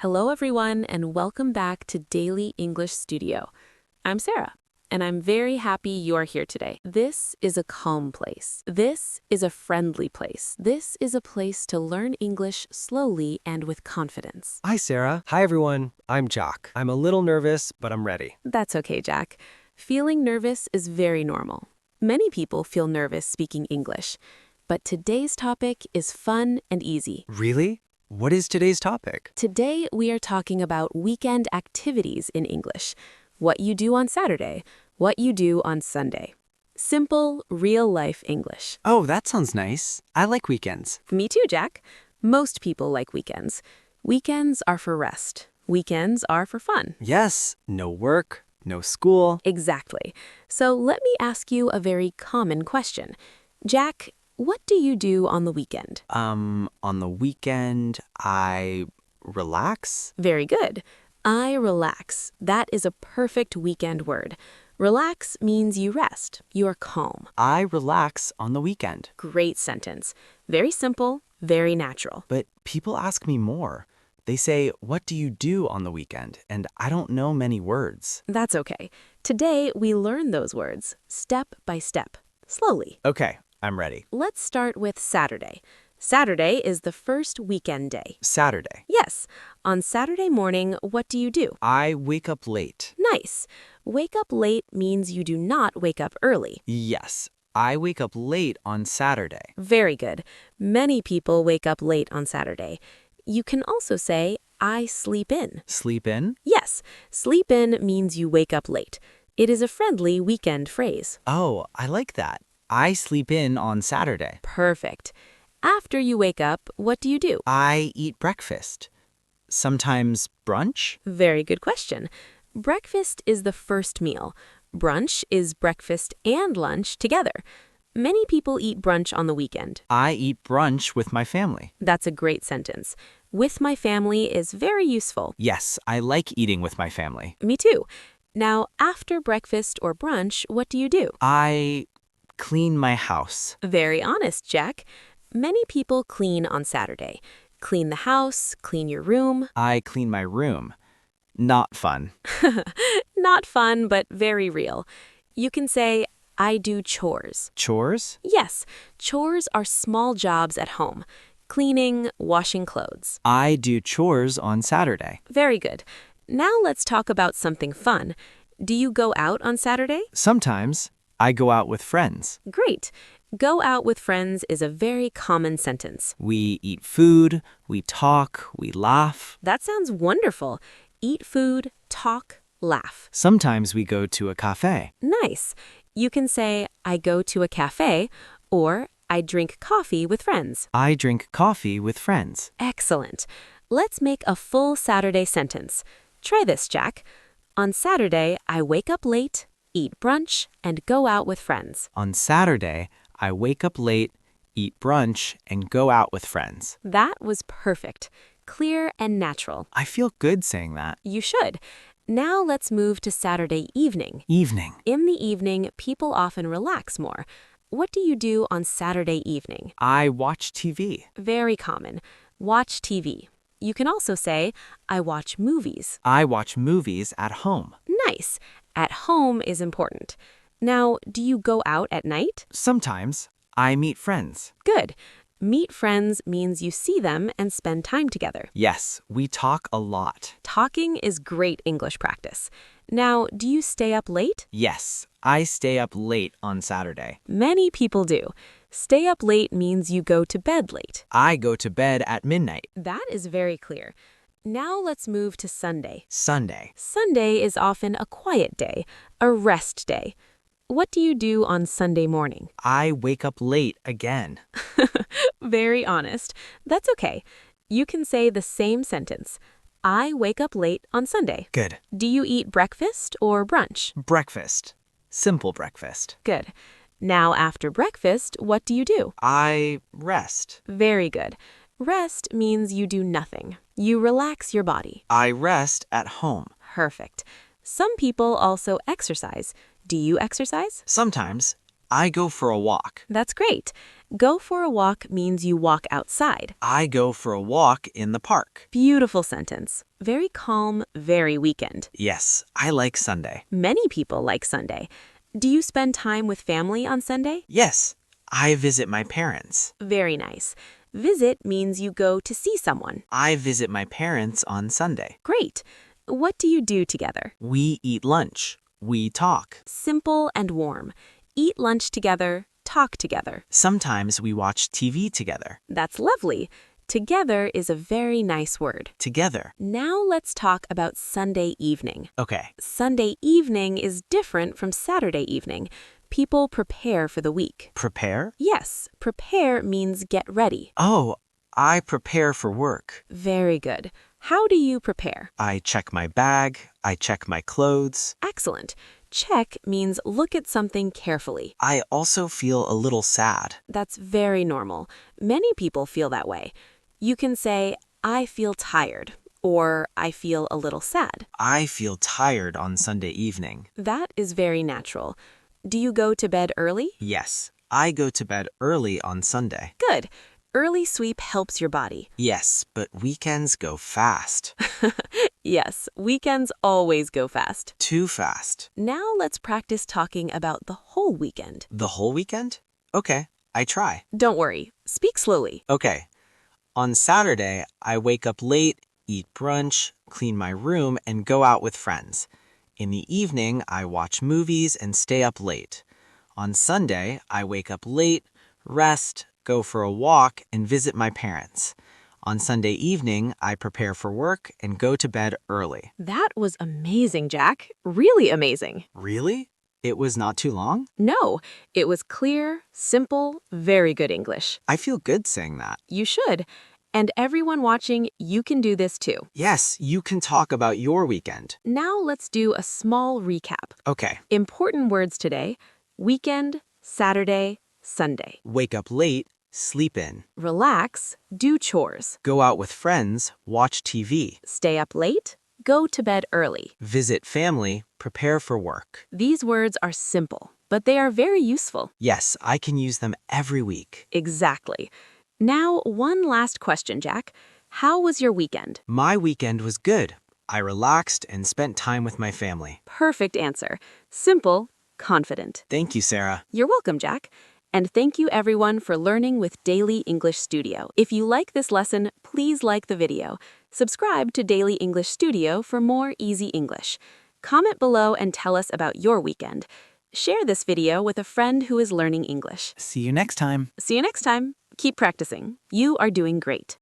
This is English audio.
Hello, everyone, and welcome back to Daily English Studio. I'm Sarah, and I'm very happy you're here today. This is a calm place. This is a friendly place. This is a place to learn English slowly and with confidence. Hi, Sarah. Hi, everyone. I'm Jock. I'm a little nervous, but I'm ready. That's okay, Jack. Feeling nervous is very normal. Many people feel nervous speaking English, but today's topic is fun and easy. Really? What is today's topic? Today, we are talking about weekend activities in English. What you do on Saturday, what you do on Sunday. Simple, real-life English. Oh, that sounds nice. I like weekends. Me too, Jack. Most people like weekends. Weekends are for rest. Weekends are for fun. Yes, no work, no school. Exactly. So let me ask you a very common question. Jack, what do you do on the weekend? On the weekend, I relax. Very good. I relax. That is a perfect weekend word. Relax means you rest. You are calm. I relax on the weekend. Great sentence. Very simple, very natural. But people ask me more. They say, what do you do on the weekend? And I don't know many words. That's okay. Today, we learn those words step by step, slowly. Okay, I'm ready. Let's start with Saturday. Saturday is the first weekend day. Saturday. Yes. On Saturday morning, what do you do? I wake up late. Nice. Wake up late means you do not wake up early. Yes, I wake up late on Saturday. Very good. Many people wake up late on Saturday. You can also say, I sleep in. Sleep in? Yes, sleep in means you wake up late. It is a friendly weekend phrase. Oh, I like that. I sleep in on Saturday. Perfect. After you wake up, what do you do? I eat breakfast. Sometimes brunch? Very good question. Breakfast is the first meal. Brunch is breakfast and lunch together. Many people eat brunch on the weekend. I eat brunch with my family. That's a great sentence. With my family is very useful. Yes, I like eating with my family. Me too. Now, after breakfast or brunch, what do you do? I clean my house. Very honest, Jack. Many people clean on Saturday. Clean the house, clean your room. I clean my room. Not fun. Not fun, but very real. You can say, I do chores. Chores? Yes, chores are small jobs at home. Cleaning, washing clothes. I do chores on Saturday. Very good. Now let's talk about something fun. Do you go out on Saturday? Sometimes I go out with friends. Great. Go out with friends is a very common sentence. We eat food, we talk, we laugh. That sounds wonderful. Eat food, talk, laugh. Sometimes we go to a cafe. Nice. You can say, I go to a cafe, or I drink coffee with friends. I drink coffee with friends. Excellent. Let's make a full Saturday sentence. Try this, Jack. On Saturday, I wake up late, eat brunch, and go out with friends. On Saturday, I wake up late, eat brunch, and go out with friends. That was perfect. Clear and natural. I feel good saying that. You should. Now let's move to Saturday evening. Evening. In the evening, people often relax more. What do you do on Saturday evening? I watch TV. Very common. Watch TV. You can also say, I watch movies. I watch movies at home. Nice. At home is important. Now, do you go out at night? Sometimes I meet friends. Good. Meet friends means you see them and spend time together. Yes, we talk a lot. Talking is great English practice. Now, do you stay up late? Yes, I stay up late on Saturday. Many people do. Stay up late means you go to bed late. I go to bed at midnight. That is very clear. Now let's move to Sunday. Sunday. Sunday is often a quiet day, a rest day. What do you do on Sunday morning? I wake up late again. Very honest. That's okay. You can say the same sentence. I wake up late on Sunday. Good. Do you eat breakfast or brunch? Breakfast. Simple breakfast. Good. Now, after breakfast, what do you do? I rest. Very good. Rest means you do nothing. You relax your body. I rest at home. Perfect. Some people also exercise. Do you exercise? Sometimes I go for a walk. That's great. Go for a walk means you walk outside. I go for a walk in the park. Beautiful sentence. Very calm, very weekend. Yes, I like Sunday. Many people like Sunday. Do you spend time with family on Sunday? Yes, I visit my parents. Very nice. Visit means you go to see someone. I visit my parents on Sunday. Great. What do you do together? We eat lunch. We talk. Simple and warm. Eat lunch together, talk together. Sometimes we watch TV together. That's lovely. Together is a very nice word. Together. Now let's talk about Sunday evening. Okay. Sunday evening is different from Saturday evening. People prepare for the week. Prepare? Yes, prepare means get ready. Oh, I prepare for work. Very good. How do you prepare? I check my bag. I check my clothes. Excellent. Check means look at something carefully. I also feel a little sad. That's very normal. Many people feel that way. You can say, I feel tired, or I feel a little sad. I feel tired on Sunday evening. That is very natural. Do you go to bed early? Yes, I go to bed early on Sunday. Good. Early sleep helps your body. Yes, but weekends go fast. Yes, weekends always go fast. Too fast. Now let's practice talking about the whole weekend. The whole weekend? Okay, I try. Don't worry. Speak slowly. Okay. On Saturday, I wake up late, eat brunch, clean my room, and go out with friends. In the evening, I watch movies and stay up late. On Sunday, I wake up late, rest, go for a walk, and visit my parents. On Sunday evening, I prepare for work and go to bed early. That was amazing, Jack. Really amazing. Really? It was not too long? No, it was clear, simple, very good English. I feel good saying that. You should. And everyone watching, you can do this too. Yes, you can talk about your weekend. Now let's do a small recap. Okay. Important words today: weekend, Saturday, Sunday. Wake up late, sleep in. Relax, do chores. Go out with friends, watch TV. Stay up late, go to bed early. Visit family, prepare for work. These words are simple, but they are very useful. Yes, I can use them every week. Exactly. Now, one last question, Jack. How was your weekend? My weekend was good. I relaxed and spent time with my family. Perfect answer. Simple, confident. Thank you, Sarah. You're welcome, Jack. And thank you everyone for learning with Daily English Studio. If you like this lesson, please like the video. Subscribe to Daily English Studio for more easy English. Comment below and tell us about your weekend. Share this video with a friend who is learning English. See you next time. See you next time. Keep practicing. You are doing great.